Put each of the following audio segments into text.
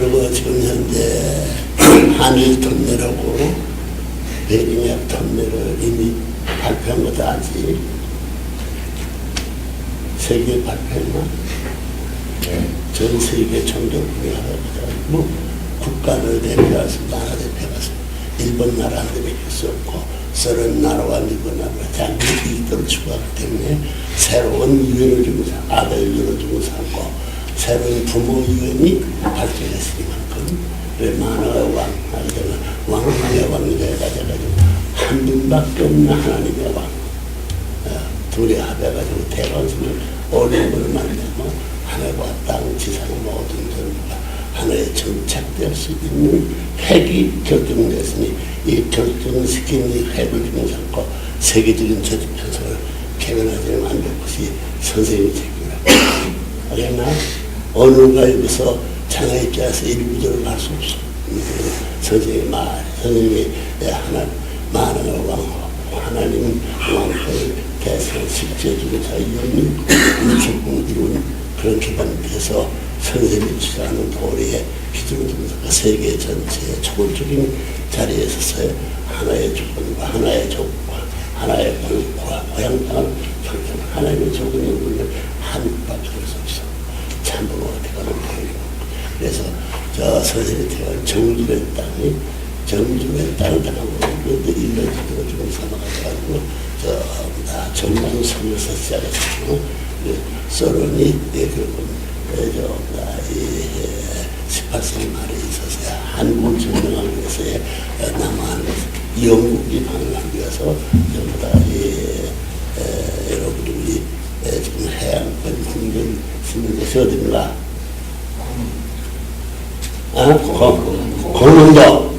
그리고 지금 현재 한일 턴넬하고 베링앱 턴넬을 이미 발표한 것도 아직 세계 발표했나? 네. 전 세계 총독부가 뭐 국가를 대표해서 나라 대표해서 일본 나라한테 맡길 수 없고 서른 나라와 일본 나라가 장기 이익을 추구하기 때문에 새로운 유엔을 주고 아베 유엔을 주고 삼고 새로운 부모 유엔이 발전했으니만큼 만화의 왕의 왕이 돼가지고 한 분밖에 없는 하나님의 왕 둘이 합해가지고 대관성을 올림을 만들고 하늘과 땅, 지상 모든 전부가 하나에 정착될 수 있는 핵이 결정됐으니 이 결정시킨 이 핵을 중심삼고 세계적인 조직 편성을 개변하지 않는 것이 선생님의 책임이라고. 알겠나? 어느가 여기서 장애에 껴서 일부절을 할 수 없어. 선생님의 말, 선생님이 하나 만왕의 왕, 하나님 왕을 대선 실제적인 자유연민 우주공 이룬 그런 기반에서 선생님이 주장하는 도리에 기준을 두면서 세계 전체의 초월적인 자리에 서서의 하나의 조건과 하나의 조건과 하나의 권력과 고향당을 결정 하나님의 조건이 우리는 한밖에 될 수 없어. 참으로 어떻게 하는 거예요. 그래서 저 선생님이 태어난 정주의 땅이 정주의 땅을 당하고 일러지도록 좀 삼아가지고 다 정만 성에서 시작해서 서론이 결국은 18세기 말에 있어서 한국을 점령하기 위해서의 남한 영국이 방어하기 위해서 전부 다 여러분들이 지금 해양권 국면 쓰는 것이 어딘가? 공문도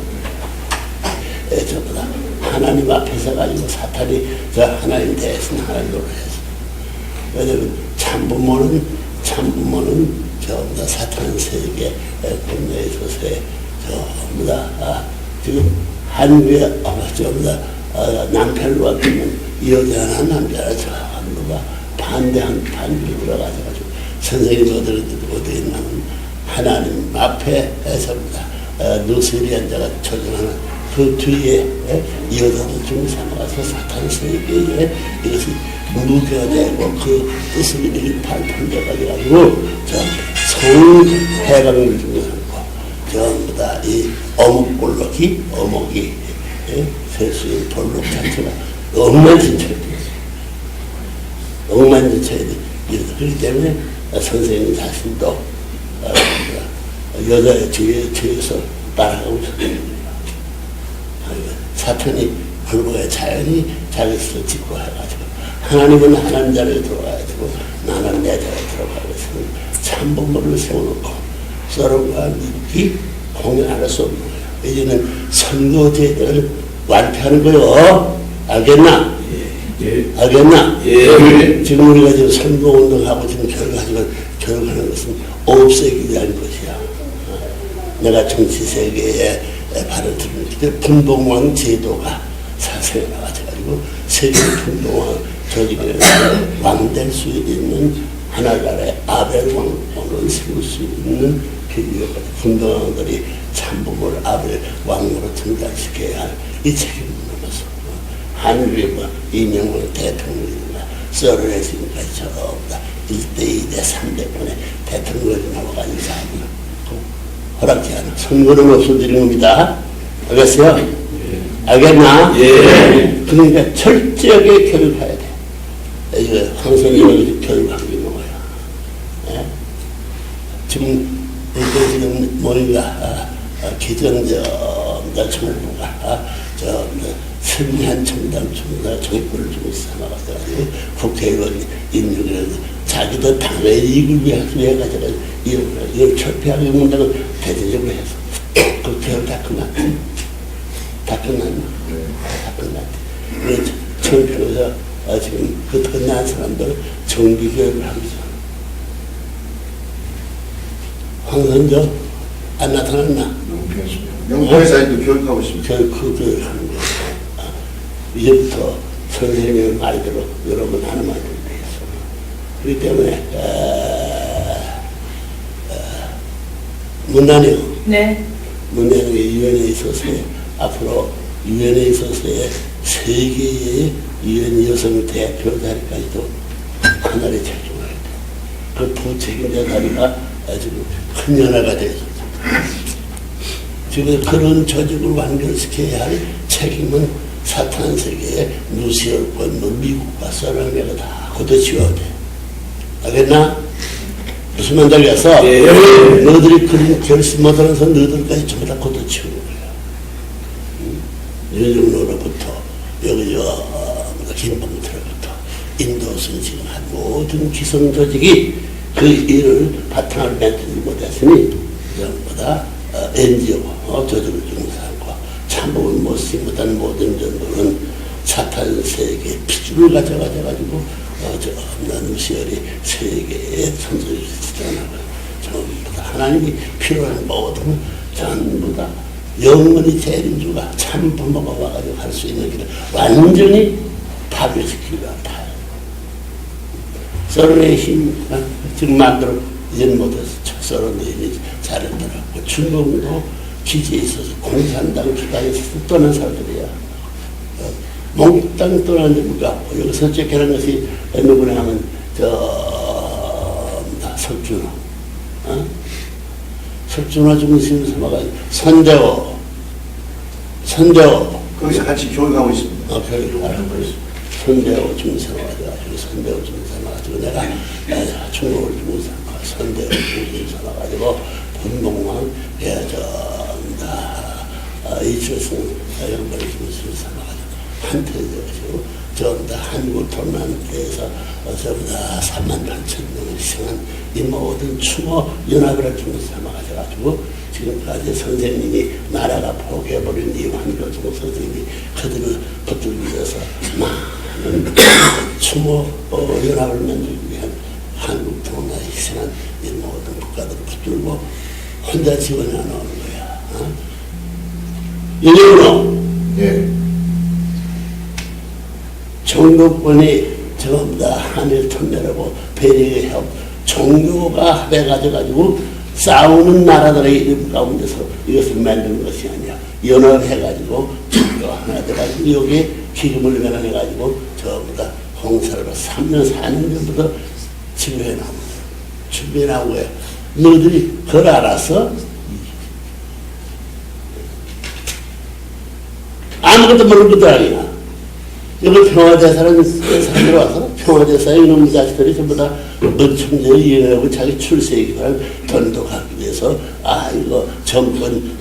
전부 다 하나님 앞에서 가지고 사탄이 저 하나님 대신 하나님으로 해서 왜냐면 참부모는 전부 다 사탄 세계 국내에 있어서의 전부 다 지금 한국에 전부 다 남편으로 왔으면 여자나 남자나 전부가 반대한 반대로 들어가셔가지고 선생님이 어디 있냐면 하나님 앞에 전부 다 누스리한 자가 조정하는 그 뒤에 여자들 중 삼아서 사탄 세계에 이것이 무교되고 그 뜻을 이렇게 발판돼가지고 성해방을 중요하고 전부 다 이 어묵볼록이 어묵이 세수의 볼록 자체가 엉망진창이 되었어요. 엉망진창이 되었어요. 그렇기 때문에 선생님 자신도 여자의 뒤에서 따라가고 있었습니다. 사탄이 불법의 자연이 자기 스스로 짓고 해가지고 하나님은 하나님 자리에 들어가야 되고 나는 내 자리에 들어가야 되는 참부모를 세워놓고 서로가 미국이 공연할 수 없는 거예요. 이제는 선거제도를 완패하는 거예요. 알겠나? 예. 알겠나? 예. 지금 우리가 지금 선거운동하고 지금 결과하는 것은 없애기 위한 것이야. 내가 정치 세계에 발을 들은 때 분봉왕 제도가 사세에 나와가지고 세계 분봉왕 조직에 왕될 수 있는 하나나라의 아벨 왕을 세울 수 있는 필요가 분봉왕들이 참부모를 아벨 왕으로 등장시켜야 할 이 책임을 넘어서 한국의 이명을 대통령이나 썰을 했으니까 전부 다 1대 2대 3대권에 대통령이 나와가지고 사람을 허락지 않아. 선거는 없어지는 겁니다. 알겠어요? 예. 알겠나? 예. 그러니까 철저하게 교육해야 돼. 이거 황선이는 교육하는 게 뭐야? 예? 지금 뭐인가 기정정부가 승리한 정부를 좀 삼아가지고 국회의원 인력을 자기도 당의 이익을 위해 가지고 이걸 철폐하기 문제를 대대적으로 해서 그 개혁 다 끝났지. 다 끝났나? 다 끝났지. 그래서 철폐해서 지금 그 끝난 사람들 정기교육을 하고 있어. 황선조 안 나타났나? 영포회사에도 교육하고 있습니다. 교육을 하는 거예요. 이제부터 선생님의 말대로 여러분 하는 말대로 되겠어. 그렇기 때문에 문난이요. 네. 문제는 유엔에 있어서의 앞으로 유엔에 있어서의 세계의 유엔 여성 대표 자리까지도 하나를 책임을 해야 돼. 그 부책임자 자리가 아주 큰 연화가 되었습니다. 지금 그런 조직을 완결시켜야 할 책임은 사탄 세계의 루시얼권, 미국과 서방에가 다 걷어치워야 돼. 알겠나? 무슨 말인지 알겠어? 예. 너희들이 그런 결심 못하면서 너희들까지 전부 다 걷어치우는 거야. 윤석열로부터 여기 김범태로부터 인도 선진한 모든 기성 조직이 그 일을 바탕을 맺지 못했으니 전부 다 NGO 조직을 중사하고 참복을 못쓰지 못한 모든 정도는 사탄 세계의 피줄을 가져가지고 루시얼이 세계에 선수를 주장하고 전부 다 하나님이 필요한 모든 전부 다 영원히 재림주가 참 부모가 와가지고 할 수 있는 길을 완전히 파괴시키려 한다. 서론의 힘 지금 만들어 이제는 못해서 서론의 힘이 잘했더라고. 중국도 기지에 있어서 공산당 기관에 있어서 떠난 사람들이야. 몽땅 떠난 데가 여기서 쫓겨난 것이 누구냐 하면 석준호. 석준호 중심을 삼아가지고 선대호 거기서 같이 교육하고 있습니다. 교육을 하고 있어. 선대호 중심삼아가지고 선대호 중심삼아가지고 내가 중국을 중심삼아 선대호 중심삼아가지고 분봉왕 이철승 영벌 중심을 삼아가지고 한태되어가지고 전부 다 한국 돈난대에서 전부 다 3만 8천 명을 희생한 이 모든 추모 연합을 중심삼아가지고 지금까지 선생님이 나라가 포기해버린 이 환교종 선생님이 그들을 붙들기 위해서 많은 추모 연합을 만들기 위한 한국 동나라에 희생한 이 모든 국가들을 붙들고 혼자 지원해 놓은 거야. 이제는 예. 종교권이 전부 다 한일 통일하고 배려의 협 종교가 합해가지고 싸우는 나라들의 이름 가운데서 이것을 만드는 것이 아니야. 연합해가지고 종교가 하나 돼가지고 여기에 기금을 매각해가지고 전부 다 홍사를 3년 4년 전부터 지배해나오고 준비해나오고 해. 너희들이 그걸 알았어? 아무것도 모르는 것도 아니야. 여기 평화대사라는 사람들이 와서 평화대사의 이놈의 자식들이 전부 다 은총제에 이해하고 자기 출세에 관한 돈도 갖기 위해서 이거 정권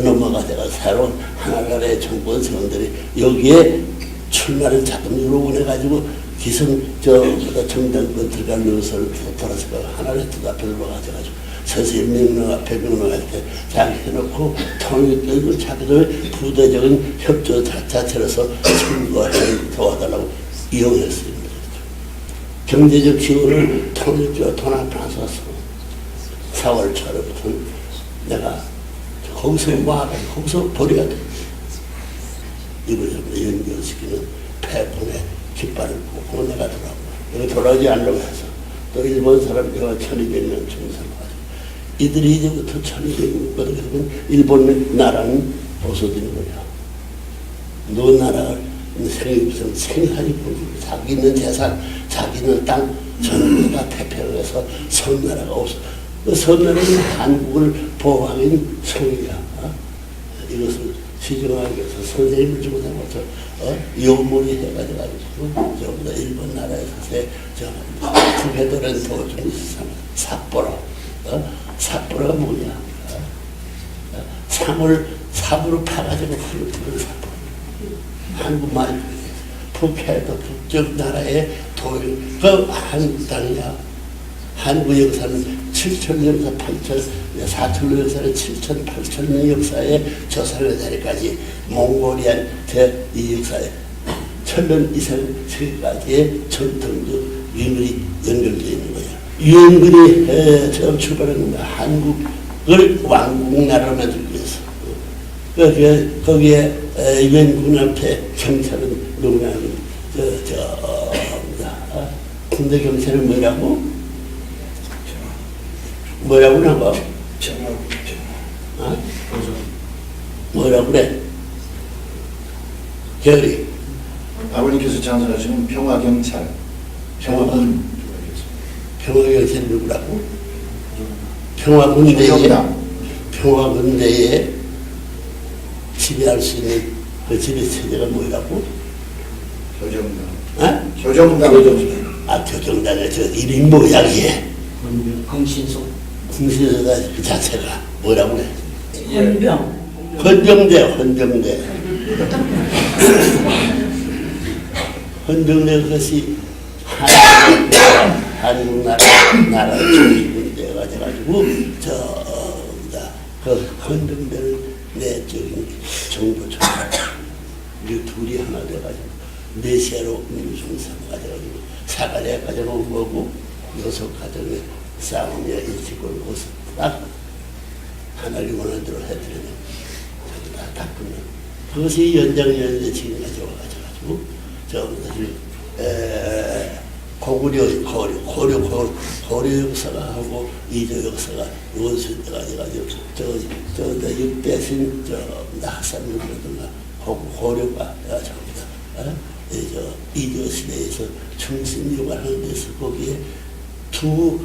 넘어가 돼가 새로운 하나나라의 정권 세원들이 여기에 출마를 자금으로 원해가지고 기성 정당권 들어갈 요소를 돌아서 하나를 앞에 들어가가지고 선생님 명령 앞에 명령할 때 자기 해놓고 통일교육을 자기들 부대적인 협조 자체로서 선거해 도와달라고 이용했습니다. 경제적 지원을 통일교 돈 앞에 안 썼어. 4월 초부터 내가 거기서 모아가지고 거기서 버려야 돼. 이걸 연결시키는 폐본의 깃발을 보고 내가 돌아오고 여기 돌아오지 않으려고 해서 또 일본 사람들과 1200명 중상가지고 이들이 이제부터 1200명 그러면 일본 나라는 보수되는 거야. 너 나라를 생각하지 자기 있는 재산, 자기 있는 땅 전부 다 대표를 해서 선나라가 없어. 그 선나라는 한국을 보호하는 성이야. 이것을 시정하기 위해서 선생님을 주고 다녀서 요물이 해가지고 전부 다 일본 나라에서 구베도렌 도중이 삿포로. 삿포로가 뭐냐? 삽으로 파가지고 흐르는 삿포로. 한국말 북해도 북쪽 나라의 그 한국 땅이야. 한국 역사는 7천 역사, 4천 역사는 7천, 8천 역사의 조선의 자리까지 몽골리안 이 역사에 1000년 이상 세계까지의 전통적 유물이 연결되어 있는 거야. 유엔군이 처음 출발한 거야. 한국을 왕국나라로 만들기 위해서. 거기에 유엔군 앞에 경찰은 누구냐 군대 경찰은 뭐라고 나가? 뭐라고 그래? 결이. 아버님께서 창설하시는 평화경찰, 평화군, 평화경찰이 누구라고? 평화군대에, 조정당. 평화군대에 지배할 수 있는 그 지배 체제가 뭐라고? 교정당. 어? 교정당. 아, 교정당의 저 이름 모양이에. 흥신소. 궁시소가 그 자체가 뭐라고 그래? 헌병. 헌병대. 헌병대 그것이 한국 나라 중기군대가 돼가지고 그 헌병대를 내적인 정보처럼 이 둘이 하나 돼가지고 내시아로 음중사가 돼가지고 사가랴 가정은 뭐고 여섯 가정의 싸움이야 일찍을 곳을 딱 하나님 원하는 대로 해드리는 저기 다 끝나. 그것이 연장연대 지금까지 와가지고 저기 고려 역사가 하고 이조 역사가 원수대가 돼가지고 저 육대신 학산문이라든가 고려가 저기다 이조 시대에서 충신유관 하는 데서 거기에 두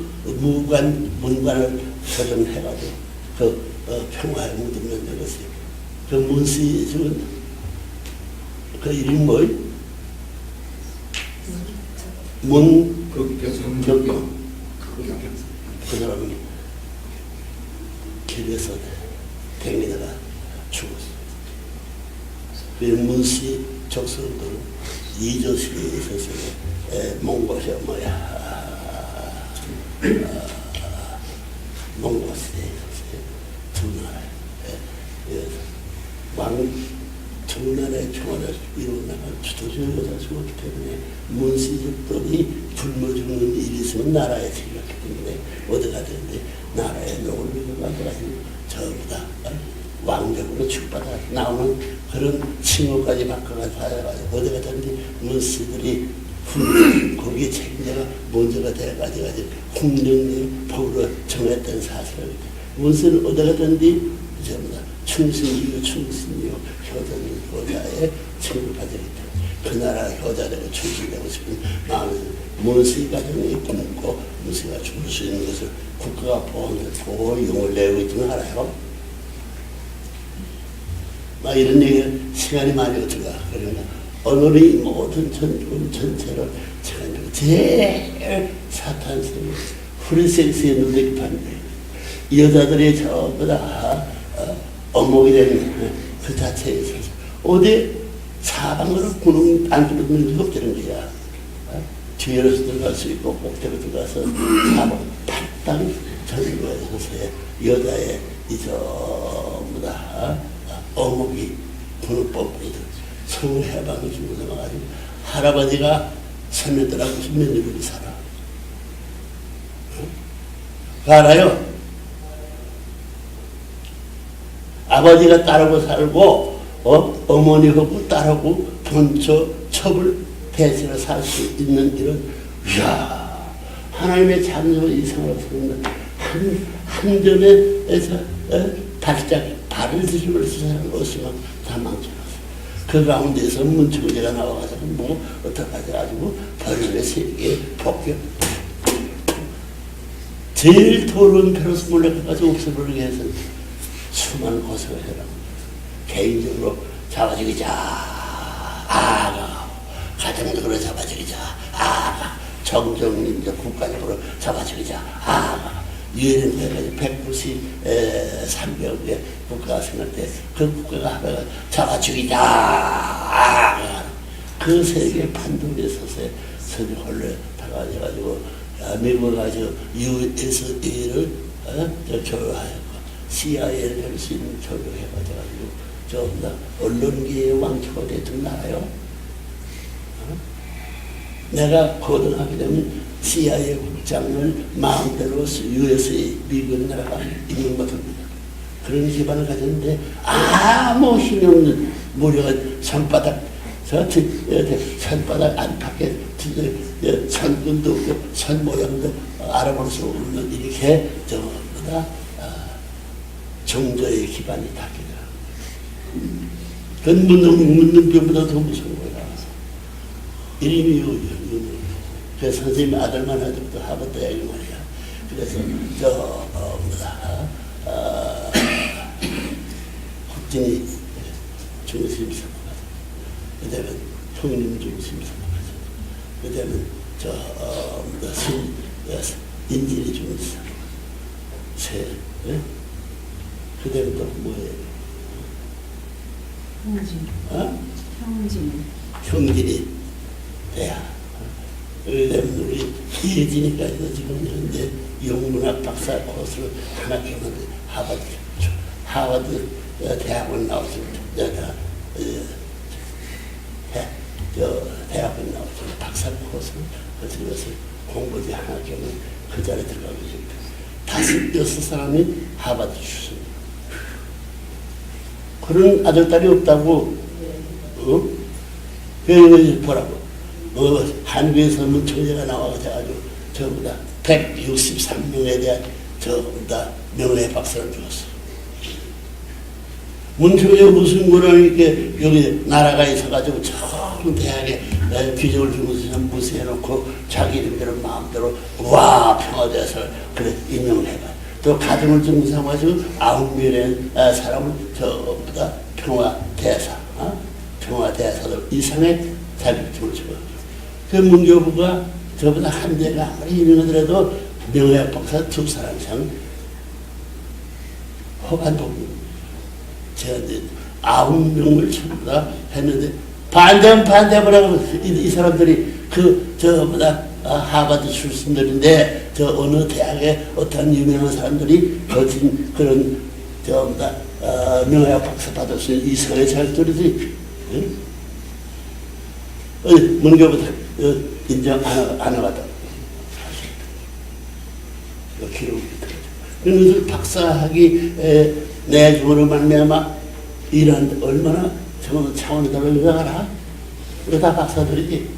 문관을 조정해가지고 평화에 묻는 것이 그 문씨 죽은 그 이름이 뭐예요? 문격경. 그 사람이 길에서 댕기다가 죽었어. 그 문씨 족속들은 이조 시대에 있어서 몽고시아 몽고 시대에 있었어요. 두 나라에 두 나라의 평화를 이루어나갈 주도적으로 죽었기 때문에 문시족들이 굶어 죽는 일이 있으면 나라에 생겼기 때문에 어디가 되는데 나라의 녹을 가져가지고 전부 다 왕족으로 축받아 나오는 그런 칭호까지 바꿔가지고 어디가 되는데 문시들이 거기에 책임자가 먼저가 돼가지고 홍령님 법으로 정했던 사실을 문시는 어디가 되는데 전부 다 충신이요 효자의 친구가 되기 때문에 그 나라 효자되고 충신되고 싶은 마음에서 문시 가정이 꿈고 문시가 죽을 수 있는 것을 국가가 보호용을 내고 있는 거 알아요? 막 이런 얘기를 시간이 많이 들어가. 그러니까 오늘의 모든 전체를 제일 사탄성이 프리섹스의 눈에 깊은데 여자들이 전부 다 어목이 되는 그 자체에 있어서 어디 사방으로 구멍 안 뚫는 게 없다는 거야. 뒤에서 들어갈 수 있고 꼭대로 들어가서 사방 팔당 전부에 서서의 여자의 이 전부 다 어목이 분을 뽑거든. 성해방을 주고 나가가지고 할아버지가 세면들하고 며느리를 살아. 그 알아요? 아버지가 따르고 살고 어머니하고 딸하고 본처 첩을 대신해 살 수 있는 이런 이야 하나님의 창조 이상을 쓰는 한 점에서 발을 뒤집을 수 사람이 없으면 다 망쳐놨어. 그 가운데서 문초제가 나와가지고 뭐 어떡하지 가지고 벌레 세계에 폭격 제일 더러운 페로스 몰래까지 없애버리게 해서 수많은 고생을 해라. 개인적으로 잡아주기자 가정적으로 잡아주기자 정정민족 국가적으로 잡아주기자 유엔에서 193개의 국가가 생길 때 그 국가가 하나가 잡아주기자 그 세계 판도에 서서 서지 홀로 다가가지고 미국을 가지고 USA를 교육하였고 CIA를 할 수 있는 교육해가지고 전부 다 언론계의 왕초가 됐던 나라요. 내가 고등학교 되면 CIA 국장을 마음대로 USA 미국 나라가 있는 것입니다. 그런 기반을 가졌는데 아무 힘이 없는 무료가 손바닥 안팎에 선근도 없고 선 모양도 알아볼 수 없는 이렇게 전부 다 정조의 기반이 닿기더라고요. 그건 묻는 병보다 더 무서운 거야. 이름이 요요. 그래서 선생님 아들만 해도 하버드 대학이 말이야. 그래서 국진이 중심사고 가서, 그다음에 형님 중심사고 가서, 그다음에 인진이 중심사고, 그다음에 또 뭐예요? 형진이 대학. 그다음에 우리 예진이까지도 지금 현재 영문학 박사 코스를 하나 줬는데 하버드 대학원 나왔습니다. 대학원 나왔습니다. 박사 코스를 그것을 공부지 하나 줬는데 그 자리에 들어가고 있습니다. 5-6사람이 하버드 출신입니다. 그런 아들딸이 없다고, 그 보라고. 한국에서 문청제가 나와가지고 전부 다 163명에 대한 전부 다 명예 박사를 주었어. 문청제가 무슨 거라는 게 여기 나라가 있어가지고 처음 대학에 규정을 주면서 무시해놓고 자기 이름대로 마음대로 와 평화대사를 그래 임명을 해봐. 또 가정을 좀 삼아가지고 9명의 사람을 전부 다 평화대사, 평화대사들 이상의 자격증을 주고. 그 문교부가 저보다 한대가 아무리 유명하더라도 명예 박사 2사람 이상 허간동 저한테 9명을 전부 다 했는데 반대면 반대하라고 이 사람들이 저보다 하버드 출신들인데 저 어느 대학에 어떤 유명한 사람들이 거친 그런 전부 다 명예 박사 받을 수 있는 이상의 자격들이지. 문교부다 인정 안 하거든. 기록이 그래서 박사학위 내중으로 말미암아 일하는데 얼마나 차원이 다르게 알아? 이거 다 박사들이지.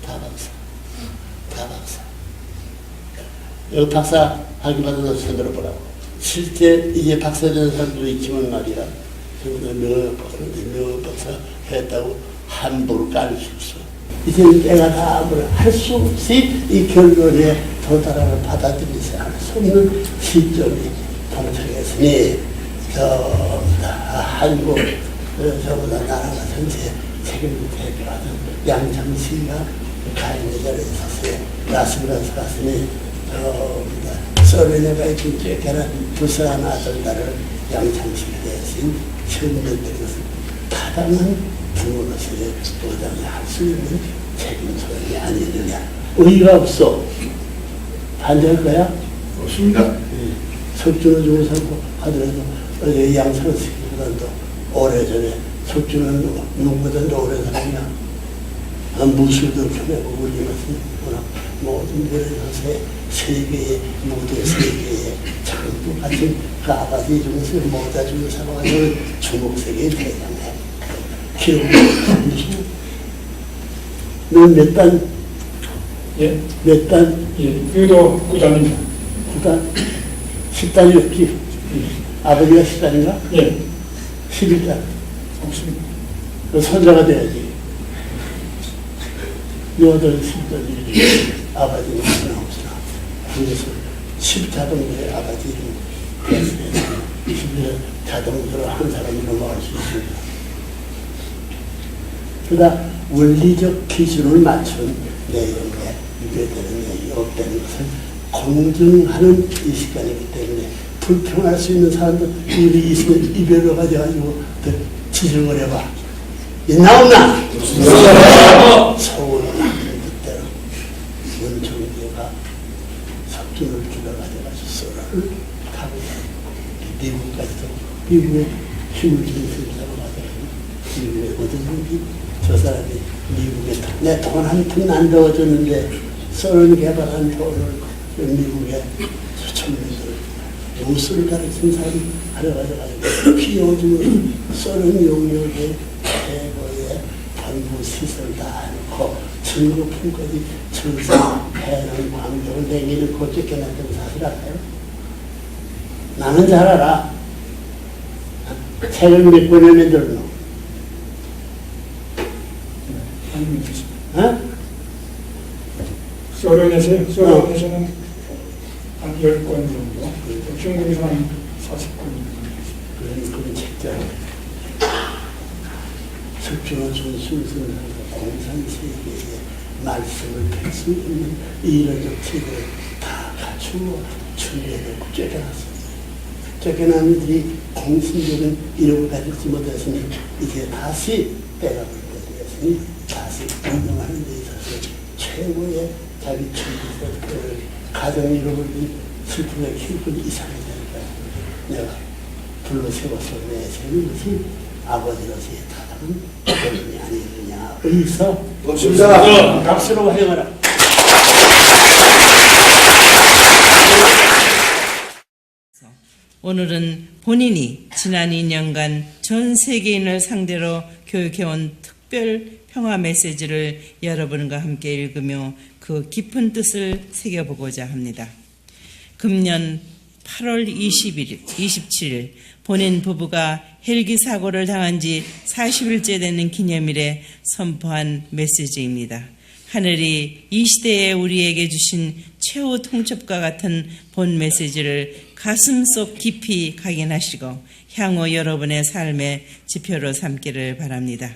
다 박사. 여기 박사학위 받아서 손들어 보라고. 실제 이제 박사 된 사람도 있지만 말이야. 명예 박사 했다고 함부로 까는 수 없어. 이제는 내가 다 할 수 없이 이 결론에 도달하는 받아들이지 않을 수 없는 시점이 도착했으니 한국 저보다 나라가 전체 책임을 대표하는 양장씨가 가인의 자리에 섰어요. 라스베가스 갔으니 소련에가 있던 쬐개나 2사람 아들들을 양장씨가 대신 천년들에서 타당한 부모로서의 보장을 할 수 있는 책임 소양이 아니느냐. 의의가 없어. 반대할 거야? 없습니다. 석준호 중에서 하더라도 양상을 시키보다도 오래전에 석준호는 누구보다도 오래 살았냐. 무술도 펴내고 우리 같은 모든 데서 세계의 무대 세계의 참 똑같은 그 아버지 중에서 모자 중에서 사가지고 중국세계의 대장해. 기록을 넌몇 단? 예. 몇 단? 예. 유도 9단입니다. 9단? 10단이었지? 아버지가 10단인가? 예. 11단. 없습니다. 그 손자가 돼야지. 여덟 10단이 아버지는 없으나. 그래서 10자동차의 아버지 이름 됐어요. 10자동차로 한 사람이 넘어갈 수 있습니다. 그러다 원리적 기준을 맞춘 내용에 유배되는 내용이 없다는 것을 공증하는 이 시간이기 때문에 불평할 수 있는 사람들 일이 있으면 이별로 가져가지고 지적을 해봐. 있나 없나? 서울은 하는 뜻대로 문청재가 석준을 줄여가져가서 소라를 타고 미국까지도 미국의 힘을 주는 세상으로 가져가서 미국에 어디든지 저 사람이 미국에 내 돈 한 푼 안 넣어줬는데 소련 개발한 돈을 미국에 천민들 무술을 가르친 사람이 하려가지고 피워주는 소련 용역의 최고의 반부 시설 다 해놓고 증거품까지 청소해놓은 광경을 내기를 고쳐켜놨던 사실 알아요? 나는 잘 알아. 책을 몇 권이나 만들었노? 아닙니다. 어? 소련에서는 한 10권 정도, 중국에서 한 40권. 그런 책들. 석중원순 순순하고 공산세계의 말씀을 펼 수 있는 이론적 책을 다 갖추고 준비해놓고 쫓겨났습니다. 쫓겨난 이들이 공신적인 이름을 가지지 못했으니 이제 다시 때가 볼 때 되었으니 다시 운동하는 데 있어서 최고의 자기 준비를 가정 잃어버린 슬픔의 깊은 이상이 되니까 내가 불러 세워서 내세우는 것이 아버지로서의 타당한 권능이 아니느냐. 의서 없습니다. 박수로 환영하라. 오늘은 본인이 지난 2년간 전 세계인을 상대로 교육해온 특별 평화 메시지를 여러분과 함께 읽으며 그 깊은 뜻을 새겨보고자 합니다. 금년 8월 27일 본인 부부가 헬기 사고를 당한 지 40일째 되는 기념일에 선포한 메시지입니다. 하늘이 이 시대에 우리에게 주신 최후 통첩과 같은 본 메시지를 가슴속 깊이 각인하시고 향후 여러분의 삶의 지표로 삼기를 바랍니다.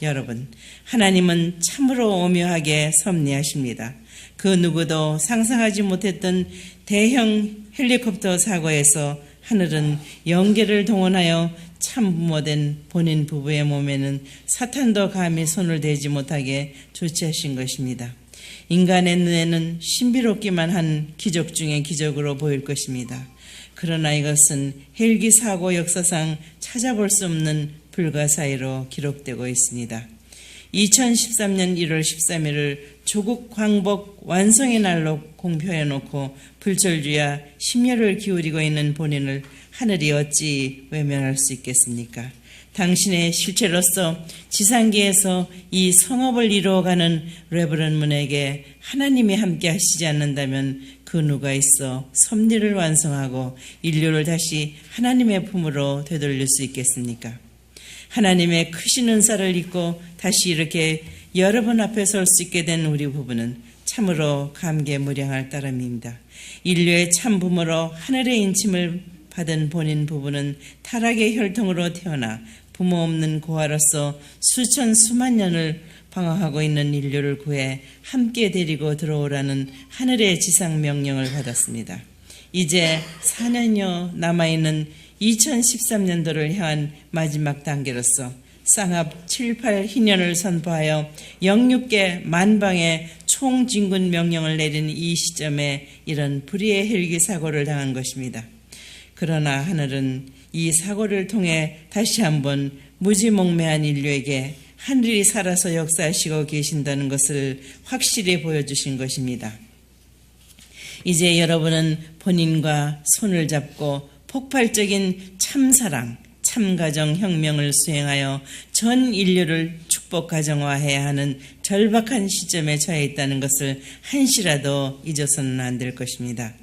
여러분, 하나님은 참으로 오묘하게 섭리하십니다. 그 누구도 상상하지 못했던 대형 헬리콥터 사고에서 하늘은 영계를 동원하여 참부모된 본인 부부의 몸에는 사탄도 감히 손을 대지 못하게 조치하신 것입니다. 인간의 눈에는 신비롭기만 한 기적 중의 기적으로 보일 것입니다. 그러나 이것은 헬기 사고 역사상 찾아볼 수 없는 불가사의로 기록되고 있습니다. 2013년 1월 13일을 조국 광복 완성의 날로 공표해놓고 불철주야 심려를 기울이고 있는 본인을 하늘이 어찌 외면할 수 있겠습니까? 당신의 실체로서 지상계에서 이 성업을 이루어가는 레브런 문에게 하나님이 함께 하시지 않는다면 그 누가 있어 섭리를 완성하고 인류를 다시 하나님의 품으로 되돌릴 수 있겠습니까? 하나님의 크신 은사를 입고 다시 이렇게 여러분 앞에 설 수 있게 된 우리 부부는 참으로 감개무량할 따름입니다. 인류의 참부모로 하늘의 인침을 받은 본인 부부는 타락의 혈통으로 태어나 부모 없는 고아로서 수만 년을 방황하고 있는 인류를 구해 함께 데리고 들어오라는 하늘의 지상 명령을 받았습니다. 이제 4년여 남아있는 2013년도를 향한 마지막 단계로서 쌍합 7, 8 희년을 선포하여 영육계 만방의 총진군 명령을 내린 이 시점에 이런 불의의 헬기 사고를 당한 것입니다. 그러나 하늘은 이 사고를 통해 다시 한번 무지몽매한 인류에게 하늘이 살아서 역사하시고 계신다는 것을 확실히 보여주신 것입니다. 이제 여러분은 본인과 손을 잡고 폭발적인 참사랑, 참가정 혁명을 수행하여 전 인류를 축복 가정화해야 하는 절박한 시점에 처해 있다는 것을 한시라도 잊어서는 안 될 것입니다.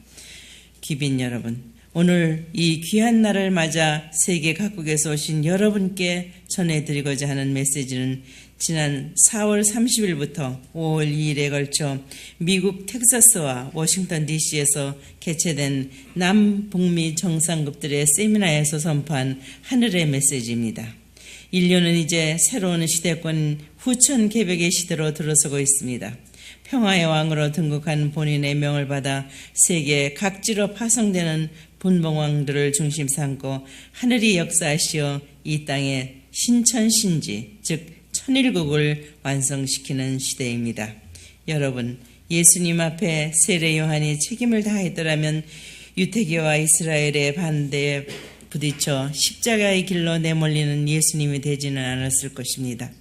귀빈 여러분, 오늘 이 귀한 날을 맞아 세계 각국에서 오신 여러분께 전해드리고자 하는 메시지는 지난 4월 30일부터 5월 2일에 걸쳐 미국 텍사스와 워싱턴 DC에서 개최된 남북미 정상급들의 세미나에서 선포한 하늘의 메시지입니다. 인류는 이제 새로운 시대권 후천 개벽의 시대로 들어서고 있습니다. 평화의 왕으로 등극한 본인의 명을 받아 세계 각지로 파송되는 분봉왕들을 중심 삼고 하늘이 역사하시어 이 땅에 신천신지, 즉 천일국을 완성시키는 시대입니다. 여러분, 예수님 앞에 세례 요한이 책임을 다했더라면 유태계와 이스라엘의 반대에 부딪혀 십자가의 길로 내몰리는 예수님이 되지는 않았을 것입니다.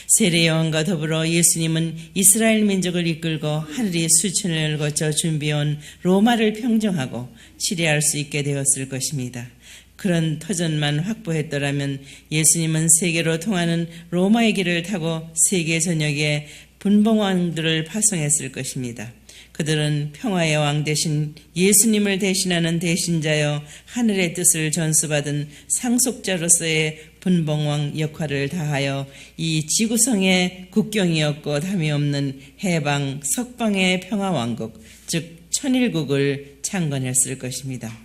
세례 요한과 더불어 예수님은 이스라엘 민족을 이끌고 하늘이 수천을 거쳐 준비해온 로마를 평정하고 치리할 수 있게 되었을 것입니다. 그런 터전만 확보했더라면 예수님은 세계로 통하는 로마의 길을 타고 세계 전역에 분봉왕들을 파송했을 것입니다. 그들은 평화의 왕 대신 예수님을 대신하는 대신자여 하늘의 뜻을 전수받은 상속자로서의 분봉왕 역할을 다하여 이 지구성의 국경이 없고 담이 없는 해방 석방의 평화왕국, 즉 천일국을 창건했을 것입니다.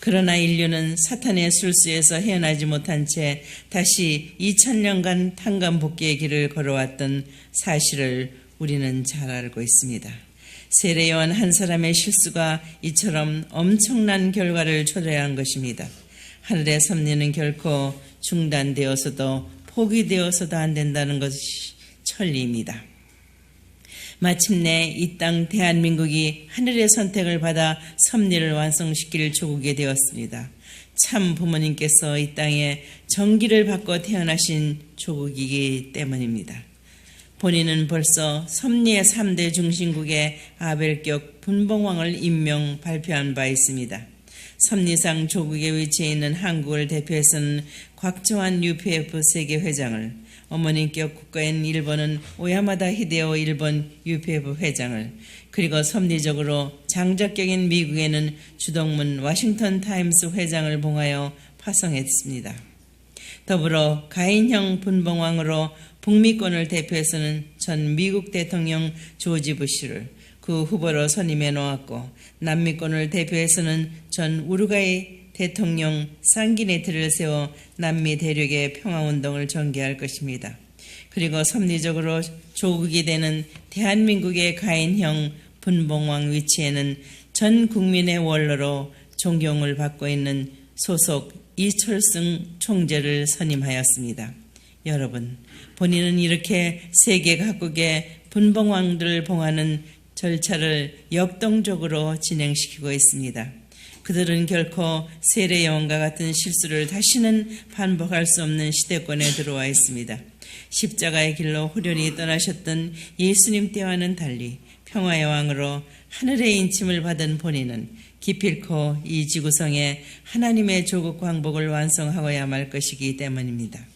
그러나 인류는 사탄의 술수에서 헤어나지 못한 채 다시 2000년간 탄감복귀의 길을 걸어왔던 사실을 우리는 잘 알고 있습니다. 세례요한 한 사람의 실수가 이처럼 엄청난 결과를 초래한 것입니다. 하늘의 섭리는 결코 중단되어서도 포기되어서도 안 된다는 것이 천리입니다. 마침내 이 땅 대한민국이 하늘의 선택을 받아 섭리를 완성시킬 조국이 되었습니다. 참 부모님께서 이 땅에 정기를 받고 태어나신 조국이기 때문입니다. 본인은 벌써 섭리의 3대 중심국의 아벨격 분봉왕을 임명 발표한 바 있습니다. 섭리상 조국에 위치해 있는 한국을 대표해서는 곽정환 UPF 세계회장을, 어머님격 국가인 일본은 오야마다 히데오 일본 UPF 회장을, 그리고 섭리적으로 장작격인 미국에는 주동문 워싱턴 타임스 회장을 봉하여 파송했습니다. 더불어 가인형 분봉왕으로 북미권을 대표해서는 전 미국 대통령 조지 부시를 그 후보로 선임해 놓았고, 남미권을 대표해서는 전 우루과이 대통령 상기네트를 세워 남미 대륙의 평화운동을 전개할 것입니다. 그리고 섭리적으로 조국이 되는 대한민국의 가인형 분봉왕 위치에는 전 국민의 원로로 존경을 받고 있는 소속 이철승 총재를 선임하였습니다. 여러분, 본인은 이렇게 세계 각국의 분봉왕들을 봉하는 절차를 역동적으로 진행시키고 있습니다. 그들은 결코 세례요한과 같은 실수를 다시는 반복할 수 없는 시대권에 들어와 있습니다. 십자가의 길로 후련히 떠나셨던 예수님 때와는 달리 평화의 왕으로 하늘의 인침을 받은 본인은 기필코 이 지구성에 하나님의 조국 왕복을 완성하고야 말 것이기 때문입니다.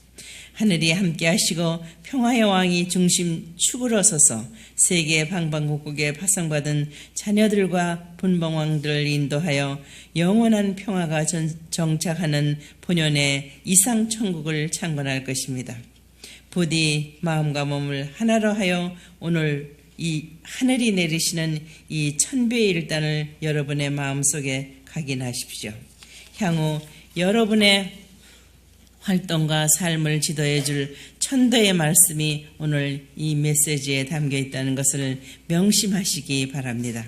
하늘이 함께 하시고 평화의 왕이 중심 축으로 서서 세계 방방곡곡에 파송받은 자녀들과 분봉왕들을 인도하여 영원한 평화가 정착하는 본연의 이상천국을 창건할 것입니다. 부디 마음과 몸을 하나로 하여 오늘 이 하늘이 내리시는 이 천배의 일단을 여러분의 마음속에 각인하십시오. 향후 여러분의 활동과 삶을 지도해 줄 천도의 말씀이 오늘 이 메시지에 담겨 있다는 것을 명심하시기 바랍니다.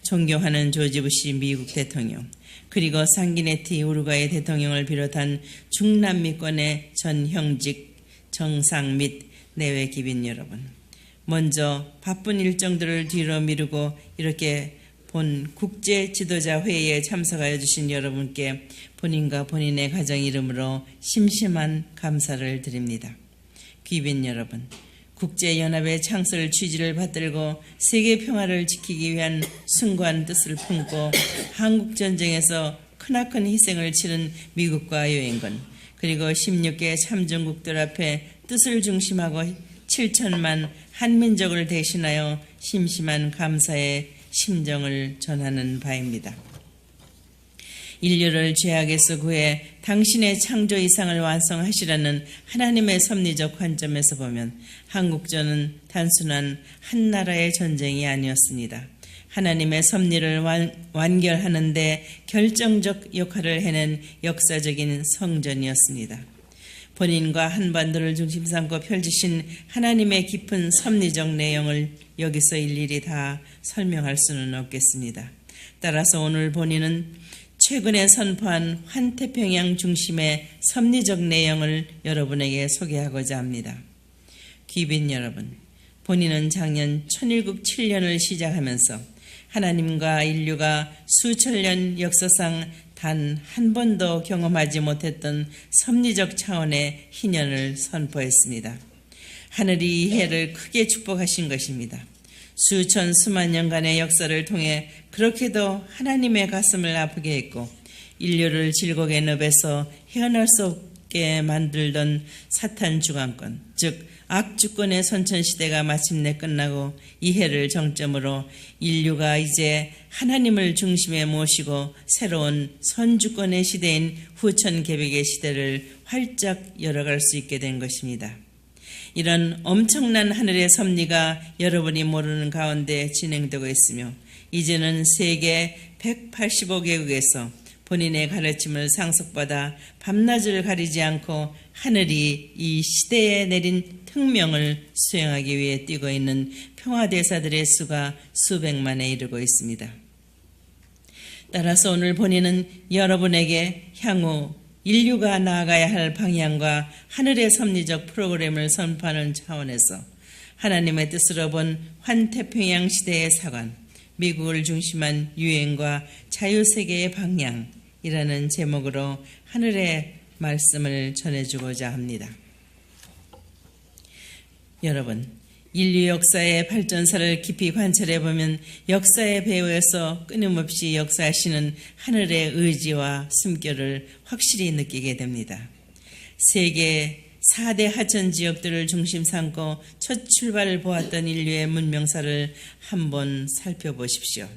존경하는 조지 부시 미국 대통령, 그리고 상기네티 우루과이 대통령을 비롯한 중남미권의 전 형직, 정상 및 내외 기빈 여러분, 먼저 바쁜 일정들을 뒤로 미루고 이렇게 본 국제 지도자 회의에 참석하여 주신 여러분께 본인과 본인의 가정 이름으로 심심한 감사를 드립니다. 귀빈 여러분, 국제연합의 창설 취지를 받들고 세계 평화를 지키기 위한 숭고한 뜻을 품고 한국전쟁에서 크나큰 희생을 치른 미국과 유엔군, 그리고 16개 참전국들 앞에 뜻을 중심하고 7천만 한민족을 대신하여 심심한 감사의 심정을 전하는 바입니다. 인류를 죄악에서 구해 당신의 창조 이상을 완성하시라는 하나님의 섭리적 관점에서 보면 한국전은 단순한 한 나라의 전쟁이 아니었습니다. 하나님의 섭리를 완결하는 데 결정적 역할을 해낸 역사적인 성전이었습니다. 본인과 한반도를 중심 삼고 펼치신 하나님의 깊은 섭리적 내용을 여기서 일일이 다 설명할 수는 없겠습니다. 따라서 오늘 본인은 최근에 선포한 환태평양 중심의 섭리적 내용을 여러분에게 소개하고자 합니다. 귀빈 여러분, 본인은 작년 천일국 7년을 시작하면서 하나님과 인류가 수천 년 역사상 단 한 번도 경험하지 못했던 섭리적 차원의 희년을 선포했습니다. 하늘이 이 해를 크게 축복하신 것입니다. 수천 수만 년간의 역사를 통해 그렇게도 하나님의 가슴을 아프게 했고 인류를 질곡의 늪에서 헤어날 수 없게 만들던 사탄 주관권, 즉 악주권의 선천시대가 마침내 끝나고 이 해를 정점으로 인류가 이제 하나님을 중심에 모시고 새로운 선주권의 시대인 후천개벽의 시대를 활짝 열어갈 수 있게 된 것입니다. 이런 엄청난 하늘의 섭리가 여러분이 모르는 가운데 진행되고 있으며 이제는 세계 185개국에서 본인의 가르침을 상속받아 밤낮을 가리지 않고 하늘이 이 시대에 내린 특명을 수행하기 위해 뛰고 있는 평화대사들의 수가 수백만에 이르고 있습니다. 따라서 오늘 본인은 여러분에게 향후 인류가 나아가야 할 방향과 하늘의 섭리적 프로그램을 선포하는 차원에서 하나님의 뜻으로 본 환태평양 시대의 사관, 미국을 중심한 유행과 자유세계의 방향이라는 제목으로 하늘의 말씀을 전해주고자 합니다. 여러분, 인류 역사의 발전사를 깊이 관찰해보면 역사의 배후에서 끊임없이 역사하시는 하늘의 의지와 숨결을 확실히 느끼게 됩니다. 세계 4대 하천 지역들을 중심 삼고 첫 출발을 보았던 인류의 문명사를 한번 살펴보십시오.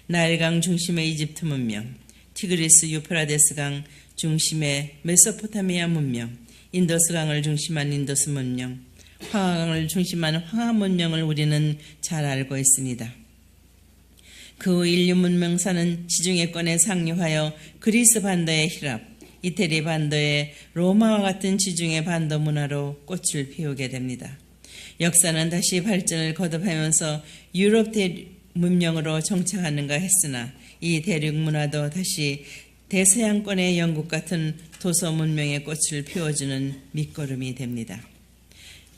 나일강 중심의 이집트 문명, 티그리스 유프라데스강 중심의 메소포타미아 문명, 인더스강을 중심한 인더스 문명, 황하강을 중심한 황하 문명을 우리는 잘 알고 있습니다. 그 인류 문명사는 지중해권에 상륙하여 그리스 반도의 히랍, 이태리 반도의 로마와 같은 지중해 반도 문화로 꽃을 피우게 됩니다. 역사는 다시 발전을 거듭하면서 유럽 문명으로 정착하는가 했으나 이 대륙 문화도 다시 대서양권의 영국 같은 도서 문명의 꽃을 피워주는 밑거름이 됩니다.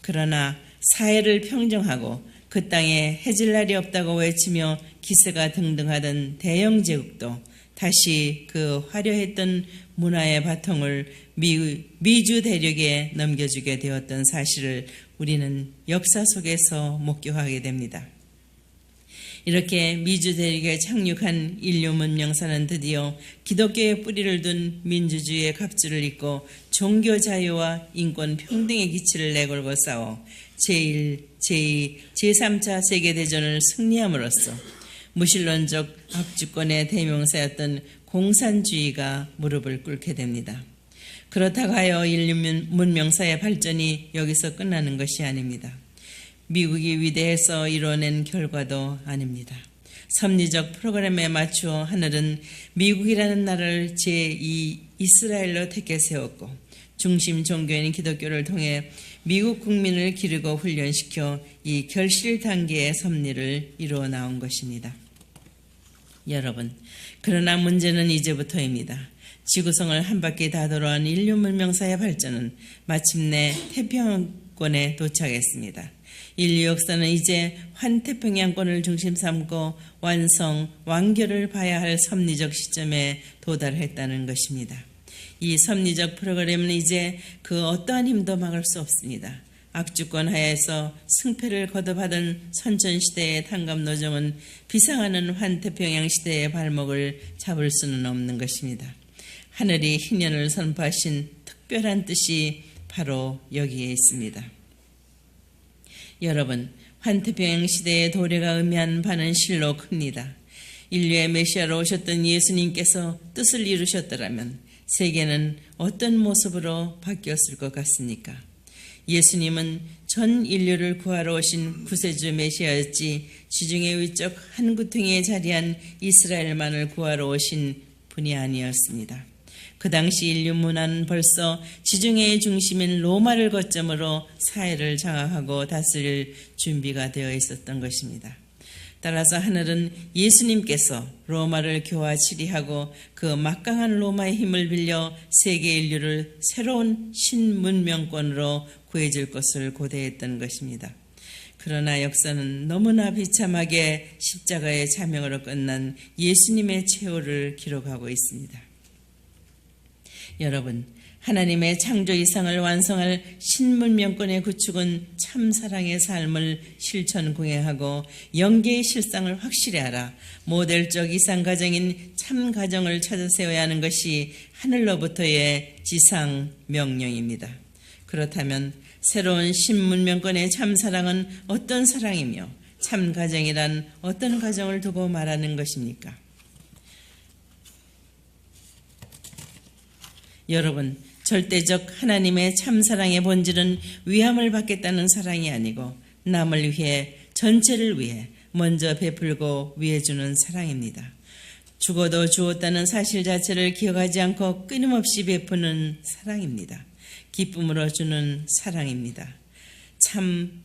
그러나 사회를 평정하고 그 땅에 해질 날이 없다고 외치며 기세가 등등하던 대영 제국도 다시 그 화려했던 문화의 바통을 미주 대륙에 넘겨주게 되었던 사실을 우리는 역사 속에서 목격하게 됩니다. 이렇게 미주 대륙에 착륙한 인류 문명사는 드디어 기독교의 뿌리를 둔 민주주의의 갑주를 입고 종교 자유와 인권 평등의 기치를 내걸고 싸워 제1, 제2, 제3차 세계대전을 승리함으로써 무신론적 악주권의 대명사였던 공산주의가 무릎을 꿇게 됩니다. 그렇다고 하여 인류 문명사의 발전이 여기서 끝나는 것이 아닙니다. 미국이 위대해서 이뤄낸 결과도 아닙니다. 섭리적 프로그램에 맞추어 하늘은 미국이라는 나라를 제2 이스라엘로 택해 세웠고 중심 종교인 기독교를 통해 미국 국민을 기르고 훈련시켜 이 결실 단계의 섭리를 이루어 나온 것입니다. 여러분, 그러나 문제는 이제부터입니다. 지구성을 한 바퀴 다 돌아온 인류 문명사의 발전은 마침내 태평양권에 도착했습니다. 인류 역사는 이제 환태평양권을 중심 삼고 완성, 완결을 봐야 할 섭리적 시점에 도달했다는 것입니다. 이 섭리적 프로그램은 이제 그 어떠한 힘도 막을 수 없습니다. 악주권 하에서 승패를 거듭하던 선천시대의 탕감노정은 비상하는 환태평양 시대의 발목을 잡을 수는 없는 것입니다. 하늘이 희년을 선포하신 특별한 뜻이 바로 여기에 있습니다. 여러분, 환태평양 시대의 도래가 의미한 바는 실로 큽니다. 인류의 메시아로 오셨던 예수님께서 뜻을 이루셨더라면 세계는 어떤 모습으로 바뀌었을 것 같습니까? 예수님은 전 인류를 구하러 오신 구세주 메시아였지 지중해 위쪽 한 구퉁이에 자리한 이스라엘만을 구하러 오신 분이 아니었습니다. 그 당시 인류 문화는 벌써 지중해의 중심인 로마를 거점으로 사회를 장악하고 다스릴 준비가 되어 있었던 것입니다. 따라서 하늘은 예수님께서 로마를 교화치리하고 그 막강한 로마의 힘을 빌려 세계 인류를 새로운 신문명권으로 구해줄 것을 고대했던 것입니다. 그러나 역사는 너무나 비참하게 십자가의 자명으로 끝난 예수님의 최후를 기록하고 있습니다. 여러분, 하나님의 창조 이상을 완성할 신문명권의 구축은 참사랑의 삶을 실천 공행하고 영계의 실상을 확실히 알아 모델적 이상가정인 참가정을 찾아 세워야 하는 것이 하늘로부터의 지상 명령입니다. 그렇다면 새로운 신문명권의 참사랑은 어떤 사랑이며 참가정이란 어떤 가정을 두고 말하는 것입니까? 여러분, 절대적 하나님의 참사랑의 본질은 위함을 받겠다는 사랑이 아니고 남을 위해, 전체를 위해 먼저 베풀고 위해주는 사랑입니다. 죽어도 주었다는 사실 자체를 기억하지 않고 끊임없이 베푸는 사랑입니다. 기쁨으로 주는 사랑입니다. 참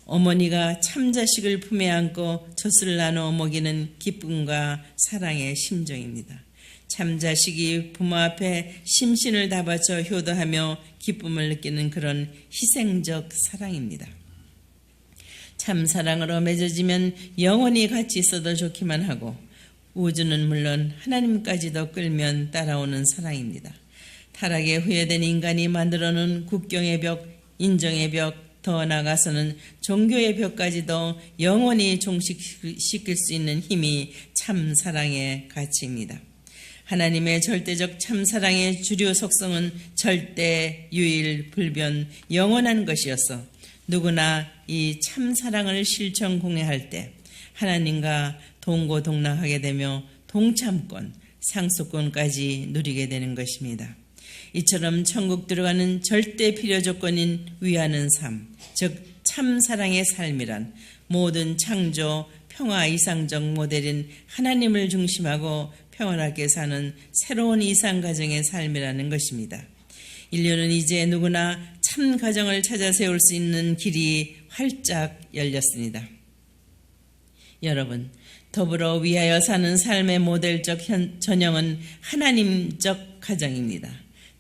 어머니가 참 자식을 품에 안고 젖을 나눠 먹이는 기쁨과 사랑의 심정입니다. 참 자식이 부모 앞에 심신을 다 바쳐 효도하며 기쁨을 느끼는 그런 희생적 사랑입니다. 참 사랑으로 맺어지면 영원히 같이 있어도 좋기만 하고 우주는 물론 하나님까지도 끌면 따라오는 사랑입니다. 타락에 후회된 인간이 만들어놓은 국경의 벽, 인정의 벽, 더 나아가서는 종교의 벽까지도 영원히 종식시킬 수 있는 힘이 참 사랑의 가치입니다. 하나님의 절대적 참사랑의 주류 속성은 절대, 유일, 불변, 영원한 것이어서 누구나 이 참사랑을 실천 공회할 때 하나님과 동고동락하게 되며 동참권, 상속권까지 누리게 되는 것입니다. 이처럼 천국 들어가는 절대 필요 조건인 위하는 삶, 즉 참사랑의 삶이란 모든 창조, 평화 이상적 모델인 하나님을 중심하고 평안하게 사는 새로운 이상가정의 삶이라는 것입니다. 인류는 이제 누구나 참 가정을 찾아 세울 수 있는 길이 활짝 열렸습니다. 여러분, 더불어 위하여 사는 삶의 모델적 전형은 하나님적 가정입니다.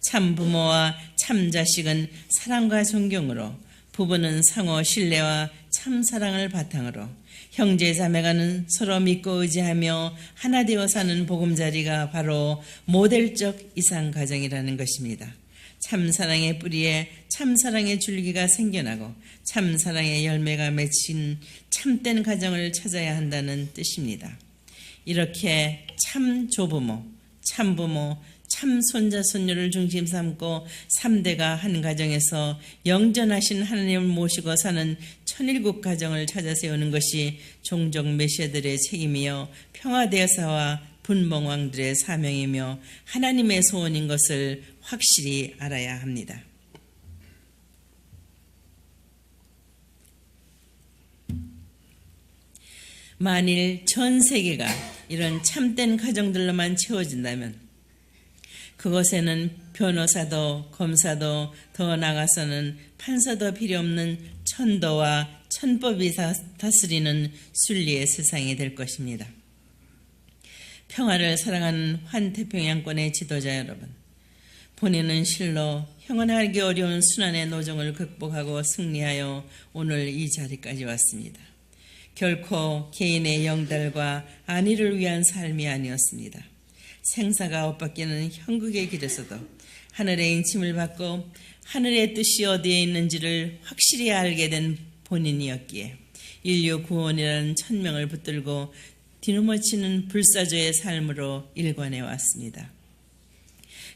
참 부모와 참 자식은 사랑과 존경으로, 부부는 상호 신뢰와 참 사랑을 바탕으로, 형제 자매가는 서로 믿고 의지하며 하나 되어 사는 보금자리가 바로 모델적 이상 가정이라는 것입니다. 참사랑의 뿌리에 참사랑의 줄기가 생겨나고 참사랑의 열매가 맺힌 참된 가정을 찾아야 한다는 뜻입니다. 이렇게 참 조부모, 참부모, 참 손자 손녀를 중심 삼고 3대가 한 가정에서 영전하신 하나님을 모시고 사는 천일국 가정을 찾아 세우는 것이 종족 메시아들의 책임이요 평화대사와 분봉왕들의 사명이며 하나님의 소원인 것을 확실히 알아야 합니다. 만일 전 세계가 이런 참된 가정들로만 채워진다면 그것에는 변호사도 검사도 더 나아가서는 판사도 필요 없는 천도와 천법이 다스리는 순리의 세상이 될 것입니다. 평화를 사랑하는 환태평양권의 지도자 여러분, 본인은 실로 형언하기 어려운 순환의 노정을 극복하고 승리하여 오늘 이 자리까지 왔습니다. 결코 개인의 영달과 안위를 위한 삶이 아니었습니다. 생사가 엇바뀌는 형국의 길에서도 하늘의 인침을 받고 하늘의 뜻이 어디에 있는지를 확실히 알게 된 본인이었기에 인류 구원이라는 천명을 붙들고 뒤넘어치는 불사조의 삶으로 일관해 왔습니다.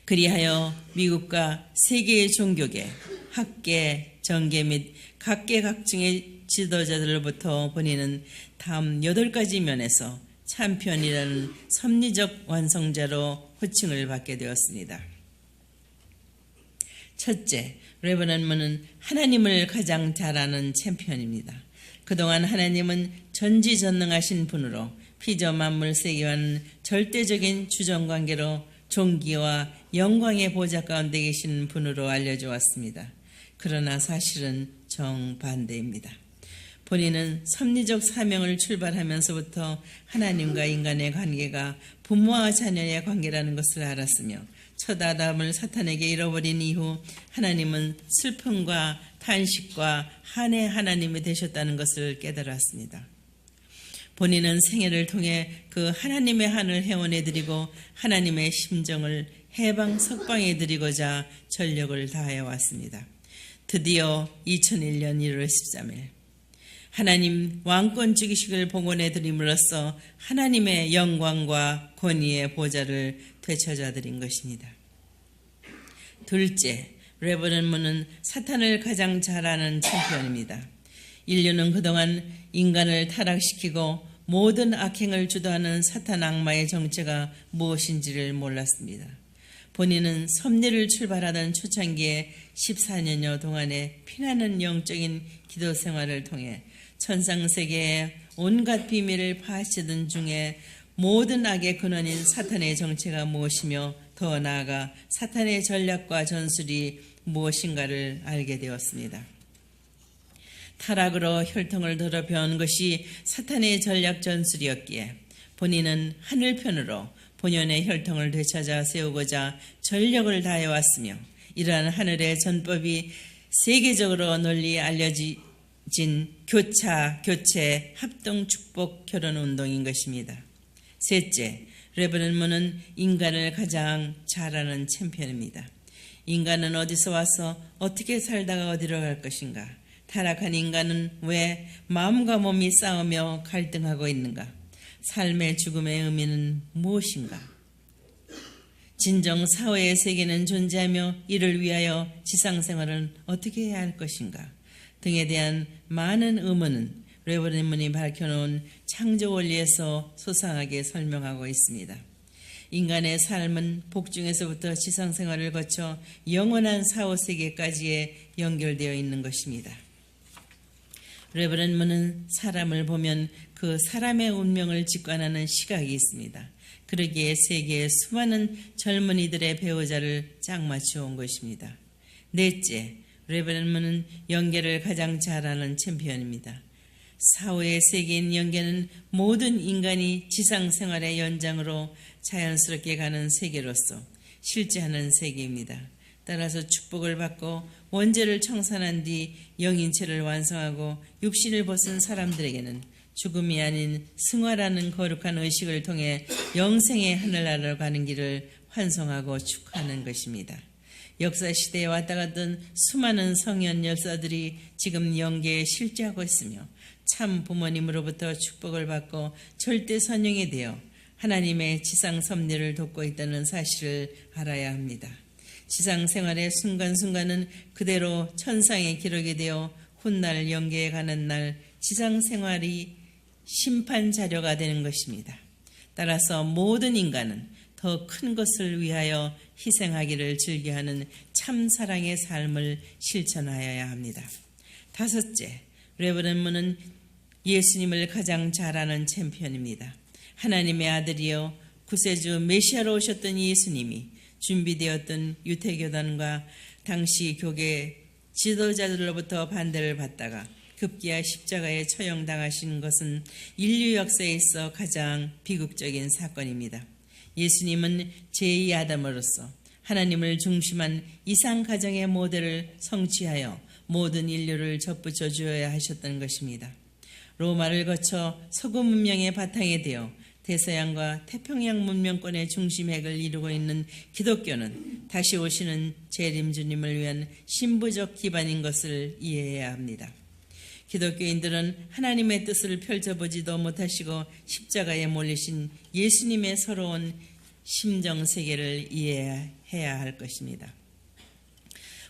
그리하여 미국과 세계의 종교계, 학계, 정계 및 각계각층의 지도자들로부터 본인은 다음 8가지 면에서 챔피언이라는 섭리적 완성자로 호칭을 받게 되었습니다. 첫째, 레버넌드 문은 하나님을 가장 잘 아는 챔피언입니다. 그동안 하나님은 전지전능하신 분으로 피조 만물 세계와는 절대적인 주정관계로 존귀와 영광의 보좌 가운데 계신 분으로 알려져 왔습니다. 그러나 사실은 정반대입니다. 본인은 섭리적 사명을 출발하면서부터 하나님과 인간의 관계가 부모와 자녀의 관계라는 것을 알았으며 첫 아담을 사탄에게 잃어버린 이후 하나님은 슬픔과 탄식과 한의 하나님이 되셨다는 것을 깨달았습니다. 본인은 생애를 통해 그 하나님의 한을 회원해드리고 하나님의 심정을 해방 석방해드리고자 전력을 다해 왔습니다. 드디어 2001년 1월 13일 하나님 왕권 주기식을 복원해드림으로써 하나님의 영광과 권위의 보좌를 되찾아드린 것입니다. 둘째, 레버넌트는 사탄을 가장 잘 아는 챔피언입니다. 인류는 그동안 인간을 타락시키고 모든 악행을 주도하는 사탄 악마의 정체가 무엇인지를 몰랐습니다. 본인은 섭리를 출발하던 초창기에 14년여 동안의 피나는 영적인 기도 생활을 통해 천상세계의 온갖 비밀을 파헤치던 중에 모든 악의 근원인 사탄의 정체가 무엇이며 더 나아가 사탄의 전략과 전술이 무엇인가를 알게 되었습니다. 타락으로 혈통을 더럽혀온 것이 사탄의 전략 전술이었기에 본인은 하늘편으로 본연의 혈통을 되찾아 세우고자 전력을 다해왔으며 이러한 하늘의 전법이 세계적으로 널리 알려진 교차, 교체, 합동, 축복, 결혼 운동인 것입니다. 셋째, 레버넌트는 인간을 가장 잘 아는 챔피언입니다. 인간은 어디서 와서 어떻게 살다가 어디로 갈 것인가? 타락한 인간은 왜 마음과 몸이 싸우며 갈등하고 있는가? 삶의 죽음의 의미는 무엇인가? 진정 사회의 세계는 존재하며 이를 위하여 지상생활은 어떻게 해야 할 것인가? 등에 대한 많은 의문은 레버넌트문이 밝혀놓은 창조 원리에서 소상하게 설명하고 있습니다. 인간의 삶은 복중에서부터 지상생활을 거쳐 영원한 사후세계까지에 연결되어 있는 것입니다. 레버넌트문은 사람을 보면 그 사람의 운명을 직관하는 시각이 있습니다. 그러기에 세계의 수많은 젊은이들의 배우자를 짝 맞추어 온 것입니다. 넷째, 레버넌트문은 연계를 가장 잘하는 챔피언입니다. 사후의 세계인 연계는 모든 인간이 지상생활의 연장으로 자연스럽게 가는 세계로서 실제하는 세계입니다. 따라서 축복을 받고 원죄를 청산한 뒤 영인체를 완성하고 육신을 벗은 사람들에게는 죽음이 아닌 승화라는 거룩한 의식을 통해 영생의 하늘나라로 가는 길을 환송하고 축하하는 것입니다. 역사시대에 왔다 갔던 수많은 성현 열사들이 지금 영계에 실제하고 있으며 참 부모님으로부터 축복을 받고 절대 선영이 되어 하나님의 지상 섭리를 돕고 있다는 사실을 알아야 합니다. 지상 생활의 순간순간은 그대로 천상에 기록이 되어 훗날 영계에 가는 날 지상 생활이 심판 자료가 되는 것입니다. 따라서 모든 인간은 더 큰 것을 위하여 희생하기를 즐겨하는 참 사랑의 삶을 실천하여야 합니다. 다섯째, 레버넌트문은 예수님을 가장 잘 아는 챔피언입니다. 하나님의 아들이여 구세주 메시아로 오셨던 예수님이 준비되었던 유태교단과 당시 교계 지도자들로부터 반대를 받다가 급기야 십자가에 처형당하신 것은 인류 역사에 있어 가장 비극적인 사건입니다. 예수님은 제2아담으로서 하나님을 중심한 이상가정의 모델을 성취하여 모든 인류를 접붙여 주어야 하셨던 것입니다. 로마를 거쳐 서구 문명의 바탕이 되어 대서양과 태평양 문명권의 중심핵을 이루고 있는 기독교는 다시 오시는 재림주님을 위한 신부적 기반인 것을 이해해야 합니다. 기독교인들은 하나님의 뜻을 펼쳐보지도 못하시고 십자가에 몰리신 예수님의 서러운 심정세계를 이해해야 할 것입니다.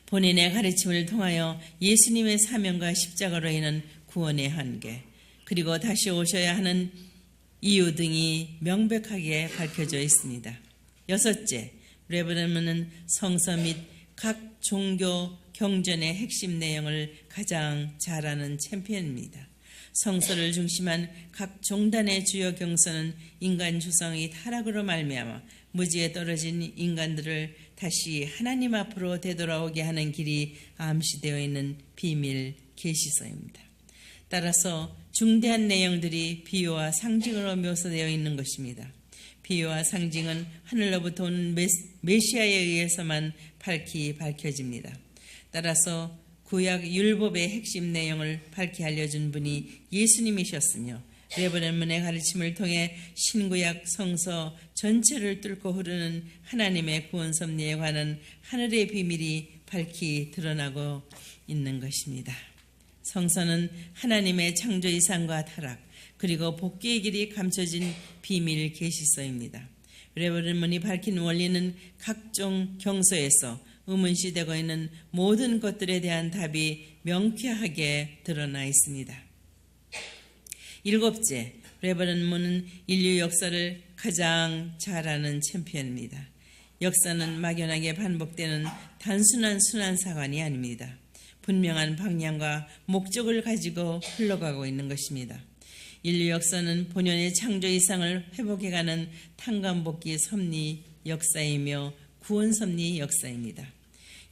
본인의 가르침을 통하여 예수님의 사명과 십자가로 인한 구원의 한계, 그리고 다시 오셔야 하는 이유 등이 명백하게 밝혀져 있습니다. 여섯째, 레버넌트문은 성서 및 각 종교 경전의 핵심 내용을 가장 잘 아는 챔피언입니다. 성서를 중심한 각 종단의 주요 경서는 인간 조상의 타락으로 말미암아 무지에 떨어진 인간들을 다시 하나님 앞으로 되돌아오게 하는 길이 암시되어 있는 비밀 계시서입니다. 따라서 중대한 내용들이 비유와 상징으로 묘사되어 있는 것입니다. 비유와 상징은 하늘로부터 온 메시아에 의해서만 밝혀집니다. 따라서 구약 율법의 핵심 내용을 밝히 알려준 분이 예수님이셨으며 레버넌트문의 가르침을 통해 신구약 성서 전체를 뚫고 흐르는 하나님의 구원 섭리에 관한 하늘의 비밀이 밝히 드러나고 있는 것입니다. 성서는 하나님의 창조 이상과 타락 그리고 복귀의 길이 감춰진 비밀 계시서입니다. 레버넌트문이 밝힌 원리는 각종 경서에서 의문시되고 있는 모든 것들에 대한 답이 명쾌하게 드러나 있습니다. 일곱째, 레버넌드 문은 인류 역사를 가장 잘 아는 챔피언입니다. 역사는 막연하게 반복되는 단순한 순환사관이 아닙니다. 분명한 방향과 목적을 가지고 흘러가고 있는 것입니다. 인류 역사는 본연의 창조 이상을 회복해가는 탄감복귀 섭리 역사이며 구원 섭리 역사입니다.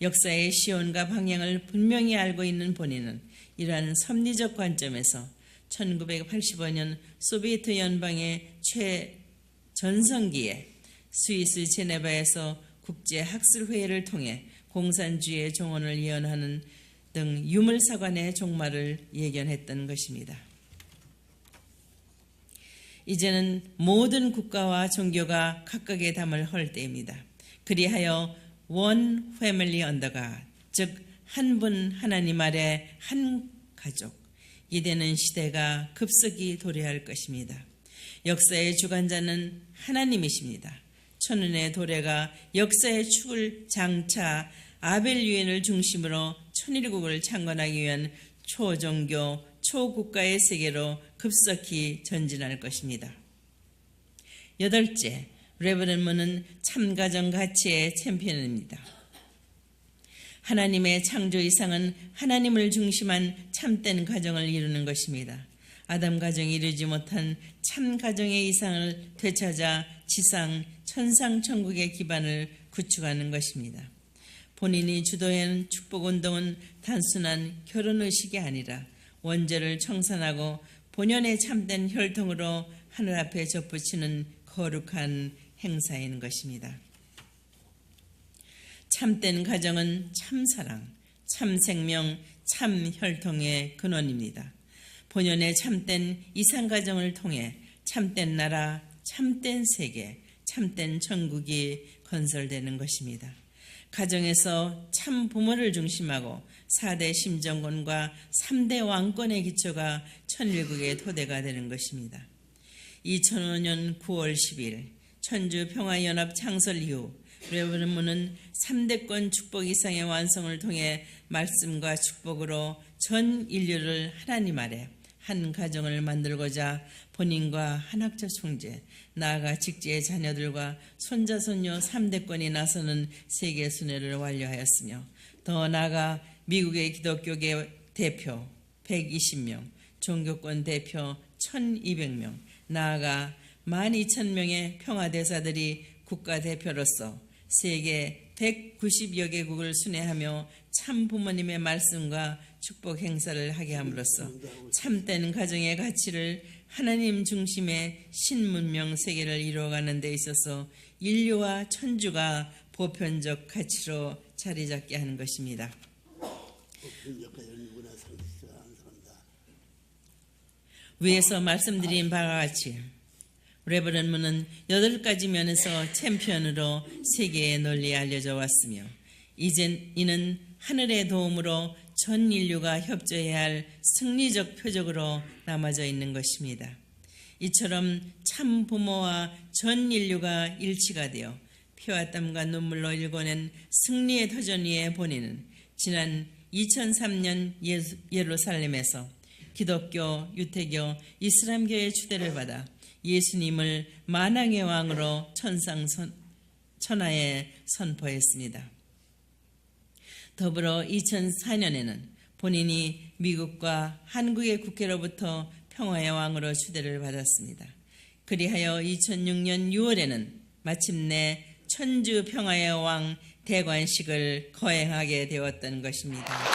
역사의 시온과 방향을 분명히 알고 있는 본인은 이러한 섭리적 관점에서 1985년 소비에트 연방의 최전성기에 스위스 제네바에서 국제학술회의를 통해 공산주의의 종언을 예언하는 등 유물사관의 종말을 예견했던 것입니다. 이제는 모든 국가와 종교가 각각의 담을 헐 때입니다. 그리하여 원 패밀리 언더가, 즉 한 분 하나님 아래 한 가족, 이되는 시대가 급속히 도래할 것입니다. 역사의 주관자는 하나님이십니다. 천운의 도래가 역사의 축을 장차 아벨 유엔을 중심으로 천일국을 창건하기 위한 초종교, 초국가의 세계로 급속히 전진할 것입니다. 여덟째, 레버넌드 문은 참가정 가치의 챔피언입니다. 하나님의 창조 이상은 하나님을 중심한 참된 가정을 이루는 것입니다. 아담 가정이 이루지 못한 참 가정의 이상을 되찾아 지상 천상 천국의 기반을 구축하는 것입니다. 본인이 주도한 축복운동은 단순한 결혼의식이 아니라 원죄를 청산하고 본연의 참된 혈통으로 하늘 앞에 접붙이는 거룩한 행사인 것입니다. 참된 가정은 참사랑, 참생명, 참혈통의 근원입니다. 본연의 참된 이상가정을 통해 참된 나라, 참된 세계, 참된 천국이 건설되는 것입니다. 가정에서 참 부모를 중심하고 4대 심정권과 3대 왕권의 기초가 천일국의 토대가 되는 것입니다. 2005년 9월 10일 천주평화연합 창설 이후 레버넌드 문은 3대권 축복 이상의 완성을 통해 말씀과 축복으로 전 인류를 하나님 아래 한 가정을 만들고자 본인과 한학자 총재, 나아가 직제의 자녀들과 손자, 손녀 3대권이 나서는 세계 순회를 완료하였으며 더 나아가 미국의 기독교계 대표 120명, 종교권 대표 1200명, 나아가 12,000명의 평화대사들이 국가대표로서 세계 190여 개국을 순회하며 참 부모님의 말씀과 축복 행사를 하게 함으로써 참된 가정의 가치를 하나님 중심의 신문명 세계를 이루어가는 데 있어서 인류와 천주가 보편적 가치로 자리 잡게 하는 것입니다. 위에서 말씀드린 바와 같이 레버넌드 문은 8가지 면에서 챔피언으로 세계에 널리 알려져 왔으며 이젠 이는 하늘의 도움으로 전 인류가 협조해야 할 승리적 표적으로 남아져 있는 것입니다. 이처럼 참 부모와 전 인류가 일치가 되어 피와 땀과 눈물로 일궈낸 승리의 터전 위에 본인은 지난 2003년 예루살렘에서 기독교, 유태교, 이슬람교의 추대를 받아 예수님을 만왕의 왕으로 천하에 선포했습니다. 더불어 2004년에는 본인이 미국과 한국의 국회로부터 평화의 왕으로 추대를 받았습니다. 그리하여 2006년 6월에는 마침내 천주 평화의 왕 대관식을 거행하게 되었던 것입니다.